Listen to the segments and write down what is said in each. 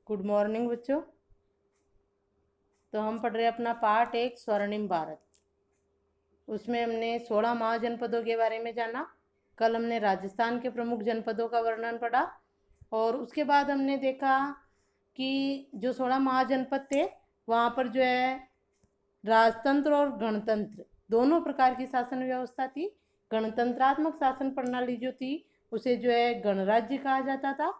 Good morning बच्चों। तो हम पढ़ रहे हैं अपना पार्ट एक स्वर्णिम भारत। उसमें हमने 16 महाजनपदों के बारे में जाना। कल हमने राजस्थान के प्रमुख जनपदों का वर्णन पढ़ा और उसके बाद हमने देखा कि जो 16 महाजनपद थे वहाँ पर जो है राजतंत्र और गणतंत्र दोनों प्रकार की शासन व्यवस्था थी। गणतंत्रात्मक शासन प्रणाली जो थी उसे जो है गणराज्य कहा जाता था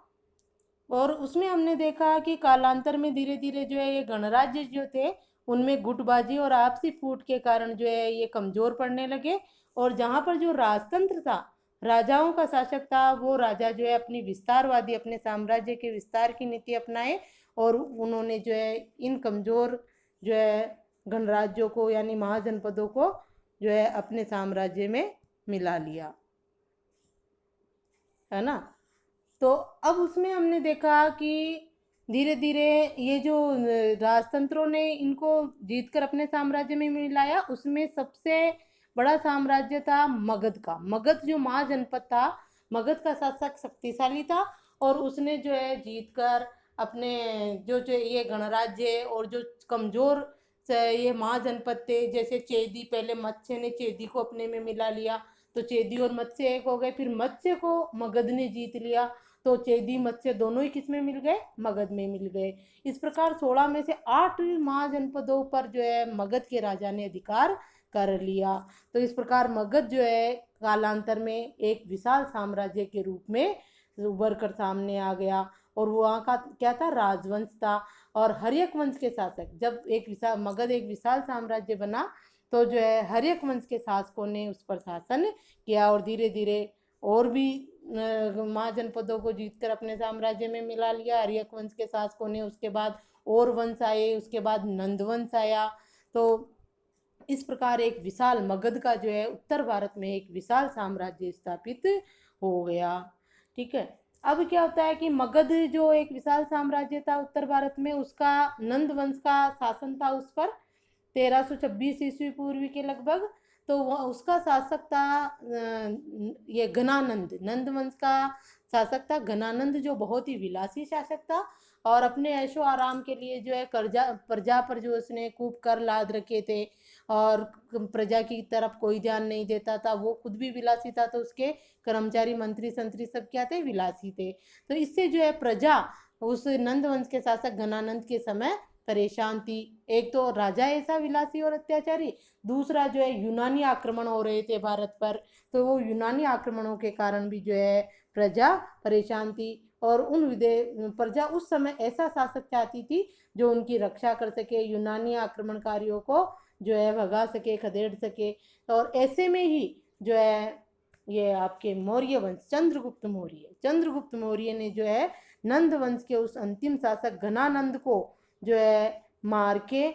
और उसमें हमने देखा कि कालांतर में धीरे धीरे जो है ये गणराज्य जो थे उनमें गुटबाजी और आपसी फूट के कारण जो है ये कमजोर पड़ने लगे। और जहाँ पर जो राजतंत्र था, राजाओं का शासक था, वो राजा जो है अपनी विस्तारवादी अपने साम्राज्य के विस्तार की नीति अपनाए और उन्होंने जो है इन कमजोर जो है गणराज्यों को यानी महाजनपदों को जो है अपने साम्राज्य में मिला लिया, है ना। तो अब उसमें हमने देखा कि धीरे धीरे ये जो राजतंत्रों ने इनको जीतकर अपने साम्राज्य में मिलाया, उसमें सबसे बड़ा साम्राज्य था मगध का। मगध जो महाजनपद था, मगध का शासक शक्तिशाली था और उसने जो है जीतकर अपने जो जो ये गणराज्य और जो कमजोर ये महाजनपद थे, जैसे चेदी, पहले मत्स्य ने चेदी को अपने में मिला लिया तो चेदी और मत्स्य एक हो गए, फिर मत्स्य को मगध ने जीत लिया तो चेदी मत्स्य दोनों ही किस में मिल गए, मगध में मिल गए। इस प्रकार 16 में से 8 महाजनपदों पर जो है मगध के राजा ने अधिकार कर लिया। तो इस प्रकार मगध जो है कालांतर में एक विशाल साम्राज्य के रूप में उभर कर सामने आ गया और वहाँ का क्या था, राजवंश था। और हर्यक वंश के शासक, जब एक विशाल मगध एक विशाल साम्राज्य बना तो जो है हर्यक वंश के शासकों ने उस पर शासन किया और धीरे धीरे और भी महाजनपदों को जीतकर अपने साम्राज्य में मिला लिया हर्यक वंश के शासकों ने। उसके बाद और वंश आए, उसके बाद नंद वंश आया। तो इस प्रकार एक विशाल मगध का जो है उत्तर भारत में एक विशाल साम्राज्य स्थापित हो गया। ठीक है। अब क्या होता है कि मगध जो एक विशाल साम्राज्य था उत्तर भारत में, उसका नंद वंश का शासन था उस पर 1326 ईस्वी पूर्व के लगभग। तो वह उसका शासक था ये घनानंद, नंद वंश का शासक था घनानंद, जो बहुत ही विलासी शासक था और अपने ऐशो आराम के लिए जो है कर्जा प्रजा पर जो उसने खूब कर लाद रखे थे और प्रजा की तरफ कोई ध्यान नहीं देता था। वो खुद भी विलासी था तो उसके कर्मचारी मंत्री संतरी सब क्या थे, विलासी थे। तो इससे जो है प्रजा उस नंद वंश के शासक घनानंद के समय परेशान थी। एक तो राजा ऐसा विलासी और अत्याचारी, दूसरा जो है यूनानी आक्रमण हो रहे थे भारत पर, तो वो यूनानी आक्रमणों के कारण भी जो है प्रजा परेशान थी। और उन प्रजा उस समय ऐसा शासक चाहती थी जो उनकी रक्षा कर सके, यूनानी आक्रमणकारियों को जो है भगा सके, खदेड़ सके। और ऐसे में ही जो है ये आपके मौर्य वंश, चंद्रगुप्त मौर्य ने जो है नंद वंश के उस अंतिम शासक घनानंद को जो है मार के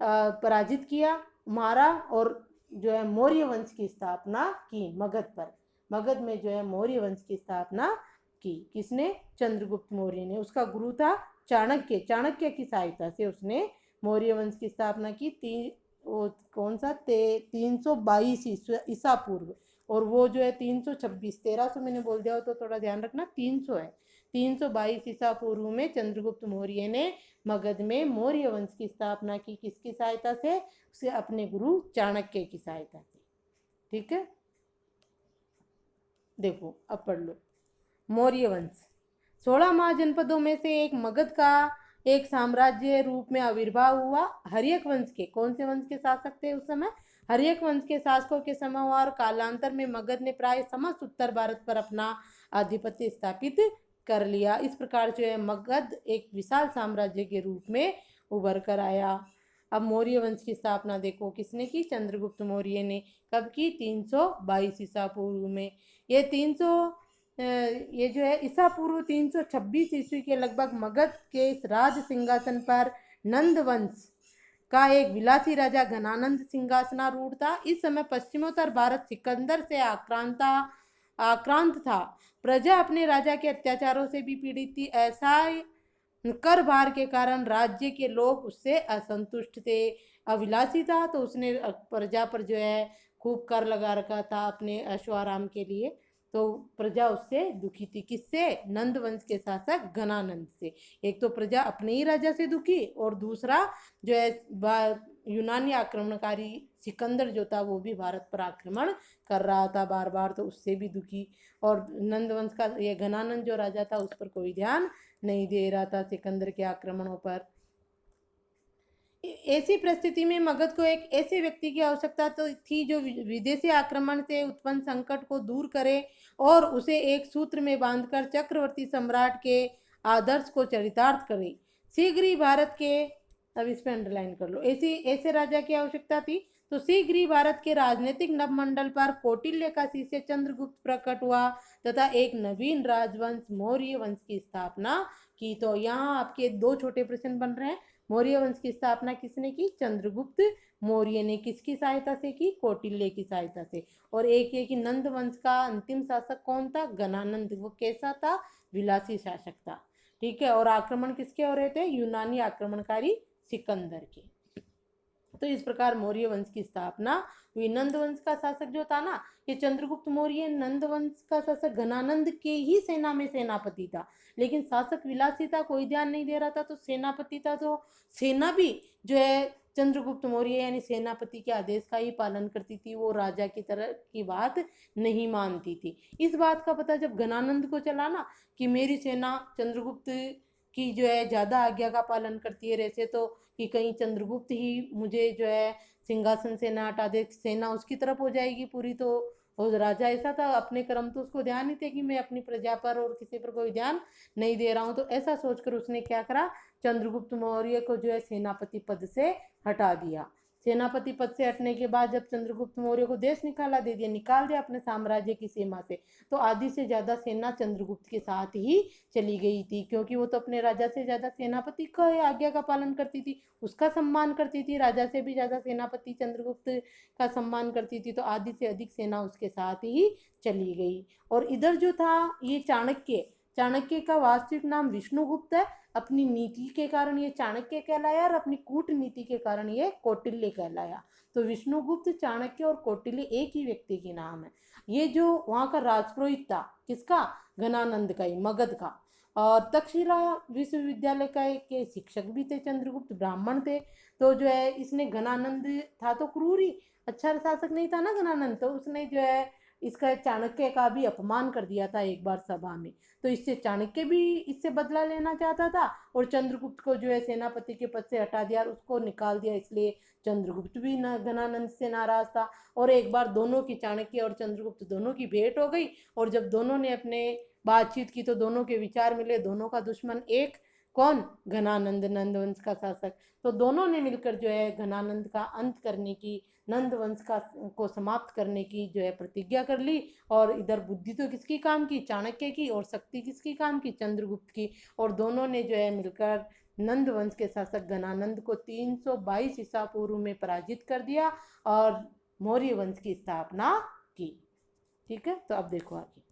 पराजित किया, मारा और जो है मौर्य वंश की स्थापना की मगध पर। मगध में जो है मौर्य वंश की स्थापना की किसने, चंद्रगुप्त मौर्य ने। उसका गुरु था चाणक्य, चाणक्य की सहायता से उसने मौर्य वंश की स्थापना की। कौन सा 322 ईसा पूर्व, और वो जो है 326, 1300 मैंने बोल दिया हो तो थोड़ा ध्यान रखना, 300 है। 322 ईसा पूर्व में चंद्रगुप्त मौर्य ने मगध में मौर्य वंश की स्थापना की। किसकी सहायता से, उसे अपने गुरु चाणक्य की सहायता से। ठीक है, देखो अब पढ़ लो। मौर्य वंश 16 महाजनपदों में से एक मगध का एक साम्राज्य रूप में आविर्भाव हुआ। हर्यक वंश के, कौन से वंश के शासक थे उस समय, हर्यक वंश के शासकों के समय हुआ और कालांतर में मगध ने प्राय समस्त उत्तर भारत पर अपना आधिपत्य स्थापित कर लिया। इस प्रकार जो है मगध एक विशाल साम्राज्य के रूप में उभर कर आया। अब मौर्य वंश की स्थापना देखो किसने की, चंद्रगुप्त मौर्य ने। कब की, 322 ईसा पूर्व में। ये 300 ये जो है ईसा पूर्व 326 ईस्वी के लगभग मगध के राज सिंहासन पर नंद वंश का एक विलासी राजा घनानंद सिंहासनारूढ़ था। इस समय पश्चिमोत्तर भारत सिकंदर से आक्रांत था। प्रजा अपने राजा के अत्याचारों से भी पीड़ित थी। ऐसा कर भार के कारण राज्य के लोग उससे असंतुष्ट थे। अविलासी था तो उसने प्रजा पर जो है खूब कर लगा रखा था अपने ऐशो आराम के लिए। तो प्रजा उससे दुखी थी। किससे? नंद वंश के शासक घनानंद से। एक तो प्रजा अपने ही राजा से दुखी, और दूसरा जो है यूनानी आक्रमणकारी सिकंदर जो था वो भी भारत पर आक्रमण कर रहा था बार बार, तो उससे भी दुखी। और नंद वंश का ये घनानंद जो राजा था उस पर कोई ध्यान नहीं दे रहा था सिकंदर के आक्रमणों पर। ऐसी परिस्थिति में मगध को एक ऐसे व्यक्ति की आवश्यकता तो थी जो विदेशी आक्रमण से उत्पन्न संकट को दूर करे और उसे एक सूत्र में बांधकर चक्रवर्ती सम्राट के आदर्श को चरितार्थ करे। शीघ्र ही भारत के, अब इस पे अंडरलाइन कर लो, ऐसे राजा की आवश्यकता थी। तो शीघ्र ही भारत के राजनीतिक नवमंडल पर कौटिल्य का शिष्य चंद्रगुप्त प्रकट हुआ तथा एक नवीन राजवंश मौर्य वंश की स्थापना की। तो यहाँ आपके दो छोटे प्रश्न बन रहे हैं। मौर्य वंश की स्थापना किसने की? चंद्रगुप्त मौर्य ने। किसकी सहायता से की? कौटिल्य की सहायता से। और एक ये कि नंद वंश का अंतिम शासक कौन था? घनानंद। वो कैसा था? विलासी शासक था। ठीक है। और आक्रमण किसके हो रहे थे? यूनानी आक्रमणकारी सिकंदर के। तो इस प्रकार मौर्य वंश की स्थापना हुई। नंद वंश का शासक जो था ना, ये चंद्रगुप्त मौर्य नंद वंश का शासक घनानंद के ही सेना में सेनापति था, लेकिन शासक विलासी था, कोई ध्यान नहीं दे रहा था। तो सेनापति था, तो सेना भी जो है चंद्रगुप्त मौर्य यानी सेनापति के आदेश का ही पालन करती थी, वो राजा की तरह की बात नहीं मानती थी। इस बात का पता जब घनानंद को चला ना कि मेरी सेना चंद्रगुप्त की जो है ज़्यादा आज्ञा का पालन करती है, ऐसे तो कि कहीं चंद्रगुप्त ही मुझे जो है सिंहासन से ना हटा दे, सेना उसकी तरफ हो जाएगी पूरी। तो और राजा ऐसा था, अपने कर्म तो उसको ध्यान ही थे कि मैं अपनी प्रजा पर और किसी पर कोई ध्यान नहीं दे रहा हूँ। तो ऐसा सोचकर उसने क्या करा? चंद्रगुप्त मौर्य को जो है सेनापति पद से हटा दिया। सेनापति पद से हटने के बाद जब चंद्रगुप्त मौर्य को देश निकाल दिया अपने साम्राज्य की सीमा से, तो आधी से ज्यादा सेना चंद्रगुप्त के साथ ही चली गई थी, क्योंकि वो तो अपने राजा से ज्यादा सेनापति का आज्ञा का पालन करती थी, उसका सम्मान करती थी, राजा से भी ज्यादा सेनापति चंद्रगुप्त का सम्मान करती थी। तो आधी से अधिक सेना उसके साथ ही चली गई। और इधर जो था ये चाणक्य, चाणक्य का वास्तविक नाम विष्णुगुप्त है। अपनी नीति के कारण ये चाणक्य कहलाया और अपनी कूटनीति के कारण ये कौटिल्य कहलाया। तो विष्णुगुप्त, चाणक्य और कौटिल्य एक ही व्यक्ति के नाम है। ये जो वहाँ का राजपुरोहित था, किसका? घनानंद का ही, मगध का। और तक्षशिला विश्वविद्यालय के शिक्षक भी थे चंद्रगुप्त, ब्राह्मण थे। तो जो है इसने, घनानंद था तो क्रूर ही, अच्छा शासक नहीं था ना घनानंद, तो उसने जो है इसका चाणक्य का भी अपमान कर दिया था एक बार सभा में। तो इससे चाणक्य भी इससे बदला लेना चाहता था, और चंद्रगुप्त को जो है सेनापति के पद से हटा दिया, उसको निकाल दिया, इसलिए चंद्रगुप्त भी घनानंद से नाराज था। और एक बार दोनों की, चाणक्य और चंद्रगुप्त दोनों की भेंट हो गई, और जब दोनों ने अपने बातचीत की तो दोनों के विचार मिले। दोनों का दुश्मन एक, कौन? घनानंद, नंदवंश का शासक। तो दोनों ने मिलकर जो है घनानंद का अंत करने की, नंद वंश का को समाप्त करने की जो है प्रतिज्ञा कर ली। और इधर बुद्धि तो किसकी काम की? चाणक्य की। और शक्ति किसकी काम की? चंद्रगुप्त की। और दोनों ने जो है मिलकर नंद वंश के शासक घनानंद को 322 ईसा पूर्व में पराजित कर दिया और मौर्य वंश की स्थापना की। ठीक है। तो अब देखो आगे,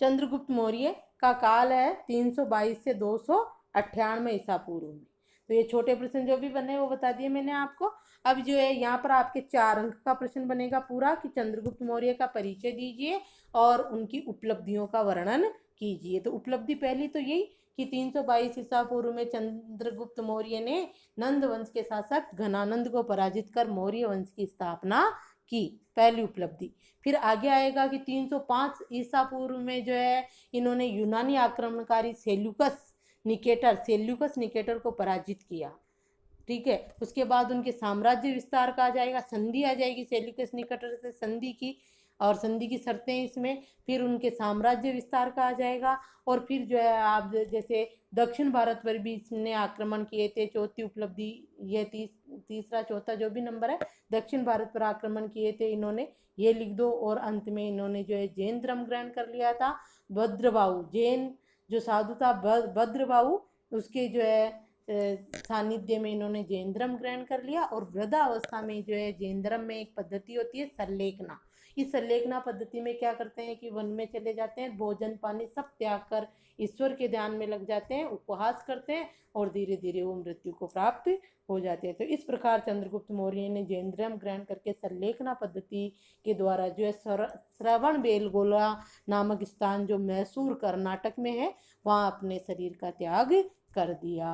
चंद्रगुप्त मौर्य का काल है 322 से 298 ईसा पूर्व में। तो ये छोटे प्रश्न जो भी बने वो बता दिए मैंने आपको। अब जो है यहाँ पर आपके 4 अंक का प्रश्न बनेगा पूरा, कि चंद्रगुप्त मौर्य का परिचय दीजिए और उनकी उपलब्धियों का वर्णन कीजिए। तो उपलब्धि पहली तो यही कि 322 ईसा पूर्व में चंद्रगुप्त मौर्य ने नंद वंश के शासक घनानंद को पराजित कर मौर्य वंश की स्थापना की, पहली उपलब्धि। फिर आगे आएगा कि 305 ईसा पूर्व में जो है इन्होंने यूनानी आक्रमणकारी सेल्यूकस निकेटर को पराजित किया। ठीक है। उसके बाद उनके साम्राज्य विस्तार का आ जाएगा, संधि आ जाएगी, सेल्यूकस निकेटर से संधि की, और संधि की शर्तें इसमें। फिर उनके साम्राज्य विस्तार का आ जाएगा। और फिर जो है आप जैसे दक्षिण भारत पर भी इसने आक्रमण किए थे, चौथी उपलब्धि ये तीसरा चौथा जो भी नंबर है, दक्षिण भारत पर आक्रमण किए थे इन्होंने, ये लिख दो। और अंत में इन्होंने जो है जैन धर्म ग्रहण कर लिया था। भद्रबाहु, जैन जो साधु था भद्रबाहु, उसके जो है सानिध्य में इन्होंने जैन धर्म ग्रहण कर लिया। और वृद्धावस्था में जो है जैन धर्म में एक पद्धति होती है सरलेखना, इस संलेखना पद्धति में क्या करते हैं कि वन में चले जाते हैं, भोजन पानी सब त्याग कर ईश्वर के ध्यान में लग जाते हैं, उपवास करते हैं और धीरे धीरे वो मृत्यु को प्राप्त हो जाते हैं। तो इस प्रकार चंद्रगुप्त मौर्य ने जैनेंद्रियम ग्रहण करके संलेखना पद्धति के द्वारा जो है श्रवण बेलगोला नामक स्थान जो मैसूर कर्नाटक में है वहाँ अपने शरीर का त्याग कर दिया।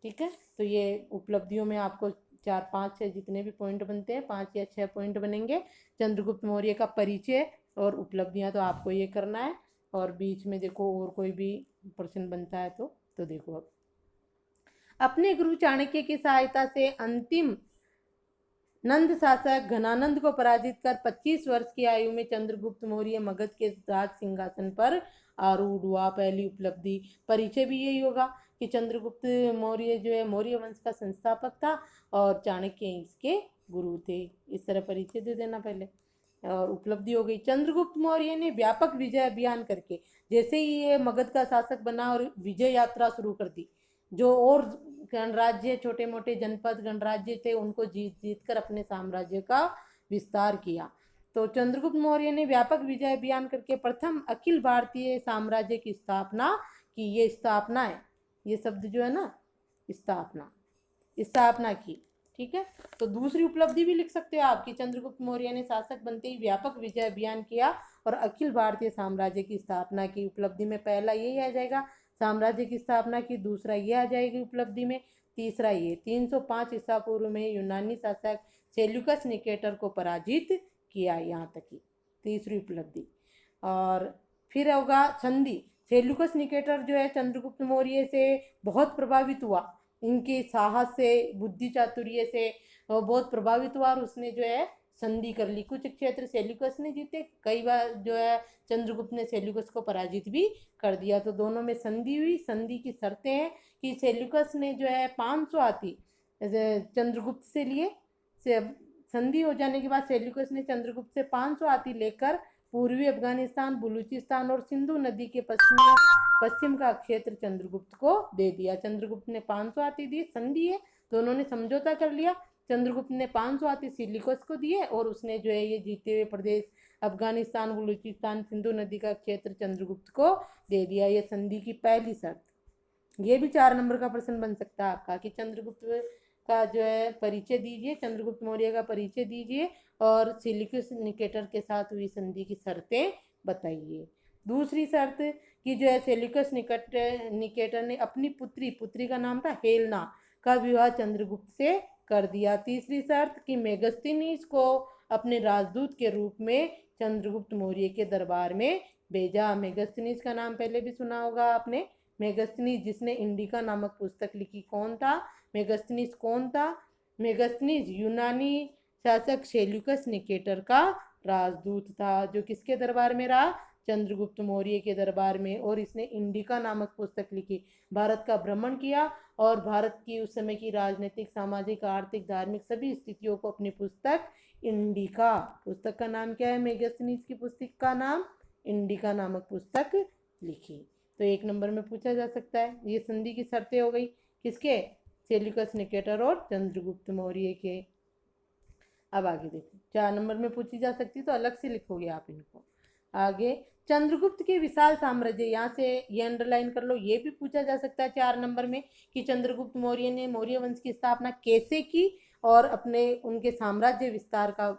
ठीक है, तो ये उपलब्धियों में आपको 4 5 6 जितने भी पॉइंट बनते हैं 5 या 6 पॉइंट बनेंगे। चंद्रगुप्त मौर्य का परिचय और उपलब्धियां तो आपको ये करना है, और बीच में देखो और कोई भी प्रश्न बनता है तो देखो। अब अपने गुरु चाणक्य की सहायता से अंतिम नंद शासक घनानंद को पराजित कर 25 वर्ष की आयु में चंद्रगुप्त मौर्य मगध के राज सिंहासन पर आरूढ़ हुआ। पहली उपलब्धि परिचय भी यही होगा कि चंद्रगुप्त मौर्य जो है मौर्य वंश का संस्थापक था और चाणक्य इसके गुरु थे। इस तरह परिचय दे देना पहले। और उपलब्धि हो गई, चंद्रगुप्त मौर्य ने व्यापक विजय अभियान करके जैसे ही ये मगध का शासक बना और विजय यात्रा शुरू कर दी, जो और गणराज्य छोटे मोटे जनपद गणराज्य थे उनको जीत जीत कर अपने साम्राज्य का विस्तार किया। तो चंद्रगुप्त मौर्य ने व्यापक विजय अभियान करके प्रथम अखिल भारतीय साम्राज्य की स्थापना की। ये स्थापना है, ये शब्द जो है ना स्थापना, स्थापना की। ठीक है, तो दूसरी उपलब्धि भी लिख सकते हो आप कि चंद्रगुप्त मौर्य ने शासक बनते ही व्यापक विजय अभियान किया और अखिल भारतीय साम्राज्य की स्थापना की। उपलब्धि में पहला यही आ जाएगा, साम्राज्य की स्थापना की। दूसरा ये आ जाएगी उपलब्धि में। तीसरा ये 305 ईसा पूर्व में यूनानी शासक सेल्यूकस निकेटर को पराजित किया, यहाँ तक की तीसरी उपलब्धि। और फिर होगा संधि। सेल्यूकस निकेटर जो है चंद्रगुप्त मौर्य से बहुत प्रभावित हुआ, इनके साहस से बुद्धि चातुर्य से बहुत प्रभावित हुआ और उसने जो है संधि कर ली। कुछ क्षेत्र सेल्यूकस ने जीते, कई बार जो है चंद्रगुप्त ने सेल्यूकस को पराजित भी कर दिया। तो दोनों में संधि हुई। संधि की शर्तें हैं कि सेल्यूकस ने जो है 500 हाथी चंद्रगुप्त से लिए। संधि हो जाने के बाद सेल्यूकस ने चंद्रगुप्त से 500 हाथी लेकर पूर्वी अफगानिस्तान बलूचिस्तान और सिंधु नदी के पश्चिम का क्षेत्र चंद्रगुप्त को दे दिया। चंद्रगुप्त ने 500 हाथी दिए, संधि है, दोनों ने समझौता कर लिया। चंद्रगुप्त ने 500 हाथी सेल्यूकस को दिए और उसने जो है ये जीते हुए प्रदेश अफगानिस्तान बलूचिस्तान सिंधु नदी का क्षेत्र चंद्रगुप्त को दे दिया। ये संधि की पहली शर्त। ये भी 4 नंबर का प्रश्न बन सकता है आपका कि चंद्रगुप्त का जो है परिचय दीजिए, चंद्रगुप्त मौर्य का परिचय दीजिए और सेल्यूकस निकेटर के साथ हुई संधि की शर्तें बताइए। दूसरी शर्त कि जो है सेल्यूकस निकेटर ने अपनी पुत्री का नाम था हेलना का विवाह चंद्रगुप्त से कर दिया। तीसरी शर्त कि मेगस्तीनीज को अपने राजदूत के रूप में चंद्रगुप्त मौर्य के दरबार में भेजा। मेगस्तीनीज का नाम पहले भी सुना होगा आपने। मेगस्तीनीज जिसने इंडिका नामक पुस्तक लिखी, कौन था मेगस्तीनीज? कौन था मेगस्तीनीज? यूनानी शासक सेल्यूकस निकेटर का राजदूत था, जो किसके दरबार में रहा? चंद्रगुप्त मौर्य के दरबार में। और इसने इंडिका नामक पुस्तक लिखी, भारत का भ्रमण किया और भारत की उस समय की राजनीतिक सामाजिक आर्थिक धार्मिक सभी स्थितियों को अपनी पुस्तक इंडिका, पुस्तक का नाम क्या है? मेगस्तीनीज की पुस्तक का नाम इंडिका नामक पुस्तक लिखी। तो 1 नंबर में पूछा जा सकता है। ये संधि की शर्तें हो गई किसके? सेल्यूकस निकेटर और चंद्रगुप्त मौर्य के। अब आगे देखो, 4 नंबर में पूछी जा सकती तो अलग से लिखोगे आप इनको। आगे चंद्रगुप्त के विशाल साम्राज्य, यहाँ से ये अंडरलाइन कर लो, ये भी पूछा जा सकता है 4 नंबर में कि चंद्रगुप्त मौर्य ने मौर्य वंश की स्थापना कैसे की और अपने उनके साम्राज्य विस्तार का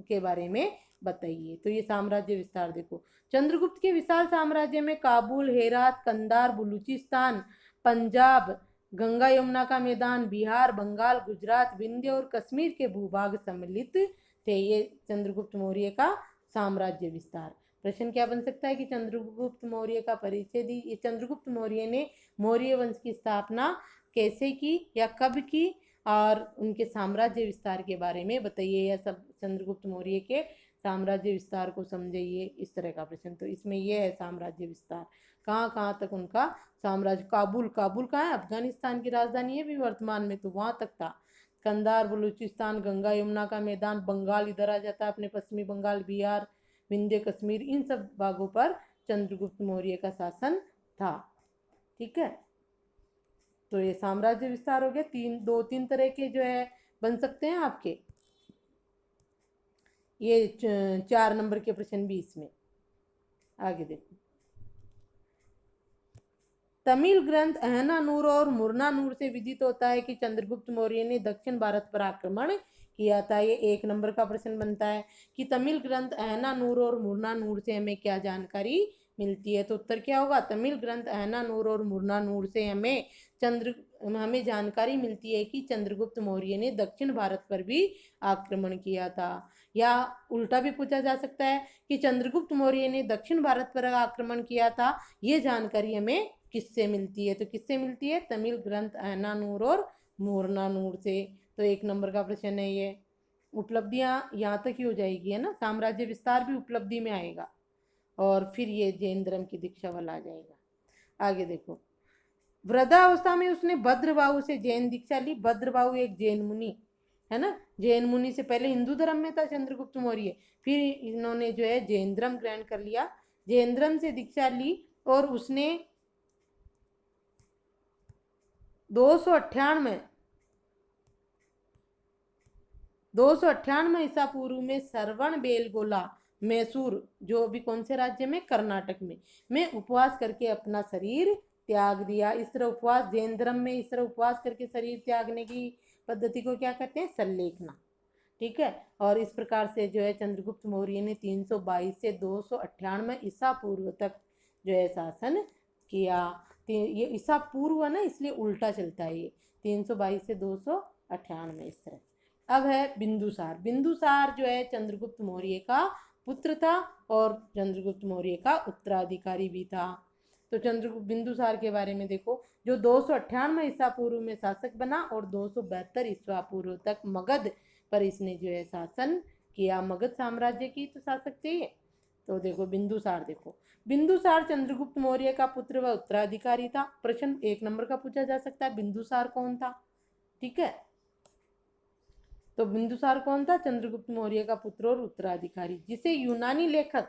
के बारे में बताइए। तो ये साम्राज्य विस्तार देखो, चंद्रगुप्त के विशाल साम्राज्य में काबुल, हेरात, कंधार, बलूचिस्तान, पंजाब, गंगा यमुना का मैदान, बिहार, बंगाल, गुजरात, विंध्य और कश्मीर के भूभाग सम्मिलित थे। ये चंद्रगुप्त मौर्य का साम्राज्य विस्तार। प्रश्न क्या बन सकता है कि चंद्रगुप्त मौर्य का परिचय दी। चंद्रगुप्त मौर्य ने मौर्य वंश की स्थापना कैसे की या कब की और उनके साम्राज्य विस्तार के बारे में बताइए, या सब चंद्रगुप्त मौर्य के साम्राज्य विस्तार को समझिए, इस तरह का प्रश्न। तो इसमें यह है साम्राज्य विस्तार, कहाँ कहाँ तक उनका साम्राज्य। काबुल, काबुल कहाँ है? अफगानिस्तान की राजधानी है भी वर्तमान में, तो वहाँ तक था। कंधार, बलूचिस्तान, गंगा यमुना का मैदान, बंगाल इधर आ जाता है, अपने पश्चिमी बंगाल, बिहार, विंध्य, कश्मीर, इन सब भागों पर चंद्रगुप्त मौर्य का शासन था। ठीक है, तो ये साम्राज्य विस्तार हो गया। 2-3 तरह के जो है बन सकते हैं आपके। ये 4 नंबर के प्रश्न भी इसमें। आगे देखो, तमिल ग्रंथ अहनानूर और मुरनानूर से विदित होता है कि चंद्रगुप्त मौर्य ने दक्षिण भारत पर आक्रमण किया था। ये 1 नंबर का प्रश्न बनता है कि तमिल ग्रंथ अहनानूर और मुरनानूर से हमें क्या जानकारी मिलती है। तो उत्तर क्या होगा, तमिल ग्रंथ अहनानूर और मुरनानूर से हमें जानकारी मिलती है कि चंद्रगुप्त मौर्य ने दक्षिण भारत पर भी आक्रमण किया था। या उल्टा भी पूछा जा सकता है कि चंद्रगुप्त मौर्य ने दक्षिण भारत पर आक्रमण किया था, ये जानकारी हमें किससे मिलती है। तो किससे मिलती है, तमिल ग्रंथ अहनानूर और मुरनानूर से। तो 1 नंबर का प्रश्न है ये। उपलब्धियां यहाँ तक ही हो जाएगी, है ना, साम्राज्य विस्तार भी उपलब्धि में आएगा और फिर ये जैन धर्म की दीक्षा वाला आ जाएगा। आगे देखो, वृद्धावस्था में उसने भद्रबाहु से जैन दीक्षा ली। भद्रबाहु एक जैन मुनि है ना, जैन मुनि से पहले हिंदू धर्म में था चंद्रगुप्त मौर्य, फिर इन्होंने जो है जैन धर्म ग्रहण कर लिया, जैन धर्म से दीक्षा ली और उसने 298 298 ईसा पूर्व में श्रवण बेलगोला, मैसूर, जो अभी कौन से राज्य में, कर्नाटक में उपवास करके अपना शरीर त्याग दिया। इस तरह उपवास, जैन धर्म में इस तरह उपवास करके शरीर त्यागने की पद्धति को क्या कहते हैं, सल्लेखना। ठीक है, और इस प्रकार से जो है चंद्रगुप्त मौर्य ने 322 से 298 ईसा पूर्व तक जो है शासन किया। ये ईसा पूर्व है ना, इसलिए उल्टा चलता है ये, 322 से 298 इस तरह। अब है बिंदुसार। बिंदुसार जो है चंद्रगुप्त मौर्य का पुत्र था और चंद्रगुप्त मौर्य का उत्तराधिकारी भी था। तो चंद्रगुप्त बिंदुसार के बारे में देखो, जो 298 ईसा पूर्व में शासक बना और 272 ईसा पूर्व तक मगध पर इसने जो है शासन किया। मगध साम्राज्य की तो शासक थे ये। तो देखो बिंदुसार, देखो बिंदुसार चंद्रगुप्त मौर्य का पुत्र व उत्तराधिकारी था। प्रश्न 1 नंबर का पूछा जा सकता है, बिंदुसार कौन था। ठीक है, तो बिंदुसार कौन था, चंद्रगुप्त मौर्य का पुत्र और उत्तराधिकारी, जिसे यूनानी लेखक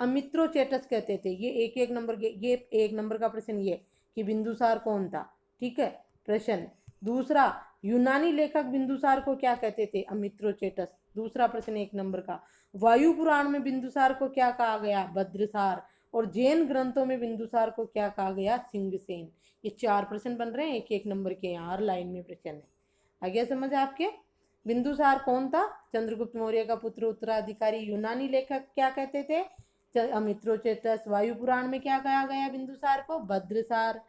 अमित्रोचेटस कहते थे। ये एक एक नंबर के, ये 1 नंबर का प्रश्न ये कि बिंदुसार कौन था। ठीक है, प्रश्न दूसरा, यूनानी लेखक बिंदुसार को क्या कहते थे, अमित्रोचेटस। दूसरा प्रश्न 1 नंबर का, वायु पुराण में बिंदुसार को क्या कहा गया, भद्रसार। और जैन ग्रंथों में बिंदुसार को क्या कहा गया, सिंहसेन। ये 4 प्रश्न बन रहे हैं 1 1 नंबर के, यहाँ हर लाइन में प्रश्न है। आ गया समझ आपके। बिंदुसार कौन था, चंद्रगुप्त मौर्य का पुत्र उत्तराधिकारी। यूनानी लेखक क्या कहते थे, अमित्रोचेटस। वायु पुराण में क्या कहा गया बिंदुसार को, भद्रसार।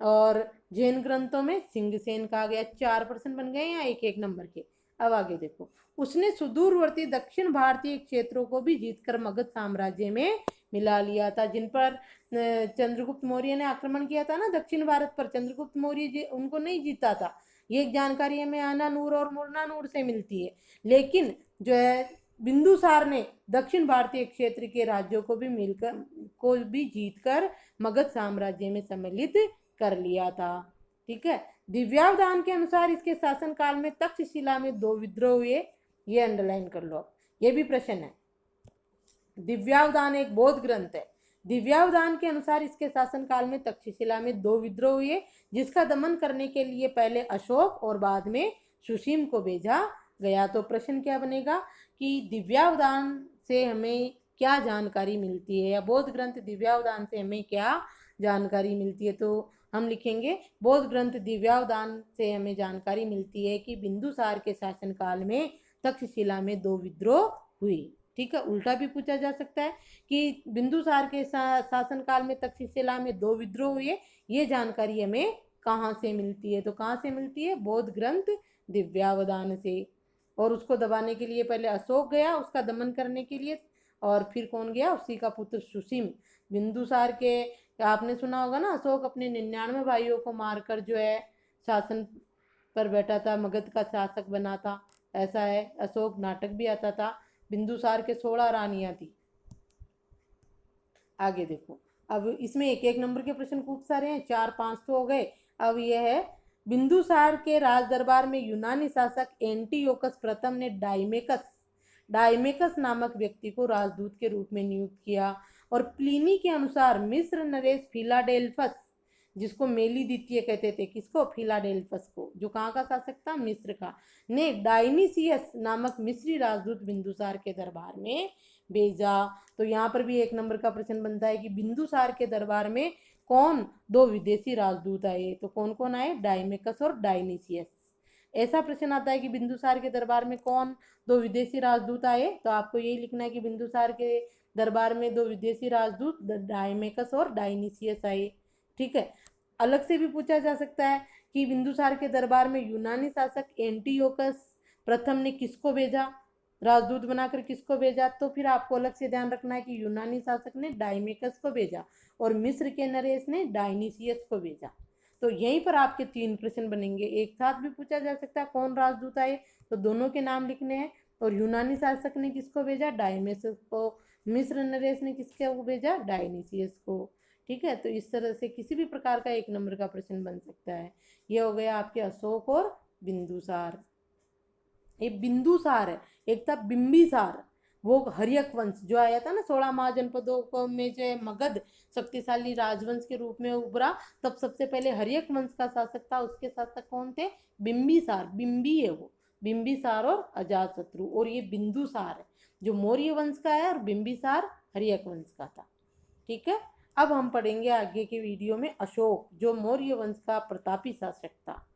और जैन ग्रंथों में सिंहसेन कहा गया। 4 प्रश्न बन गए यहाँ 1 1 नंबर के। अब आगे देखो, उसने सुदूरवर्ती दक्षिण भारतीय क्षेत्रों को भी जीतकर मगध साम्राज्य में मिला लिया था। जिन पर चंद्रगुप्त मौर्य ने आक्रमण किया था ना दक्षिण भारत पर, चंद्रगुप्त मौर्य उनको नहीं जीता था। ये जानकारी हमें अहनानूर और मुरनानूर से मिलती है। लेकिन जो है बिंदुसार ने दक्षिण भारतीय क्षेत्र के राज्यों को भी जीतकर मगध साम्राज्य में सम्मिलित कर लिया था। ठीक है, दिव्यावधान के अनुसार इसके शासनकाल में तक्षशिला में 2 विद्रोह हुए। ये अंडरलाइन कर लो, ये भी प्रश्न है। दिव्यावधान एक बौद्ध ग्रंथ है। दिव्यावधान के अनुसार इसके शासनकाल में तक्षशिला में 2 विद्रोह हुए, जिसका दमन करने के लिए पहले अशोक और बाद में सुसीम को भेजा गया। तो प्रश्न क्या बनेगा कि दिव्यावधान से हमें क्या जानकारी मिलती है, या बौद्ध ग्रंथ दिव्यावधान से हमें क्या जानकारी मिलती है। तो हम लिखेंगे बौद्ध ग्रंथ दिव्यावधान से हमें जानकारी मिलती है कि बिंदुसार के शासनकाल में तक्षशिला में 2 विद्रोह हुई। ठीक है, उल्टा भी पूछा जा सकता है कि बिंदुसार के शासनकाल में तक्षशिला में 2 विद्रोह हुए। ये जानकारी हमें कहाँ से मिलती है, तो कहाँ से मिलती है, बौद्ध ग्रंथ दिव्यावधान से। और उसको दबाने के लिए पहले अशोक गया उसका दमन करने के लिए, और फिर कौन गया, उसी का पुत्र सुसीम। बिंदुसार के, आपने सुना होगा ना, अशोक अपने 99 भाइयों को मारकर जो है शासन पर बैठा था, मगध का शासक बना था। ऐसा है, अशोक नाटक भी आता था। बिंदुसार के 16 रानियां थी। आगे देखो, अब इसमें 1 1 नंबर के प्रश्न खूब सारे हैं, 4 5 तो हो गए। अब यह है, बिंदुसार के राज दरबार में यूनानी शासक एंटीयोकस प्रथम ने डाइमेकस नामक व्यक्ति को राजदूत के रूप में नियुक्त किया। और प्लिनी के अनुसार मिस्र नरेश फिलाडेल्फस जिसको मेली द्वितीय कहते थे, किसको, फिलाडेल्फस को, जो कहाँ का शासक था, मिस्र का, ने डायनिसियस नामक मिस्री राजदूत बिंदुसार के दरबार में भेजा। तो यहाँ पर भी एक नंबर का प्रश्न बनता है कि बिंदुसार के दरबार में कौन, दो विदेशी राजदूत आए। तो कौन कौन आए, डायमेकस और डायनिसियस। ऐसा प्रश्न आता है कि बिंदुसार के दरबार में कौन, दो विदेशी राजदूत आए, तो आपको यही लिखना है कि बिंदुसार के दरबार में दो विदेशी राजदूत डायमेकस और डायनिसियस आए। ठीक है। अलग से भी पूछा जा सकता है कि बिंदुसार के दरबार में यूनानी शासक एंटियोकस प्रथम ने किसको भेजा, राजदूत बनाकर किसको भेजा, तो फिर आपको अलग से ध्यान रखना है कि यूनानी शासक ने डायमेकस को भेजा और मिस्र के नरेश ने डायनिसियस को भेजा। तो यहीं पर आपके तीन प्रश्न बनेंगे। एक साथ भी पूछा जा सकता है कौन राजदूत आए, तो दोनों के नाम लिखने हैं। और यूनानी शासक ने किसको भेजा, डायमेकस को। मिस्र नरेश ने किसको भेजा, डायनिसियस को। ठीक है। तो इस तरह से किसी भी प्रकार का एक नंबर का प्रश्न बन सकता है। ये हो गया आपके अशोक और बिंदुसार। ये बिंदुसार है, एक था बिंबिसार, वो हर्यक वंश जो आया था ना 16 महाजनपदों को में, जो मगध शक्तिशाली राजवंश के रूप में उभरा, तब सबसे पहले हर्यक वंश का शासक था। उसके शासक कौन थे, बिंबिसार, बिंबी है वो, बिंबिसार और अजातशत्रु। और ये बिंदुसार है जो मौर्य वंश का है, और बिंबिसार हर्यक वंश का था। ठीक है। अब हम पढ़ेंगे आगे के वीडियो में अशोक, जो मौर्य वंश का प्रतापी शासक था।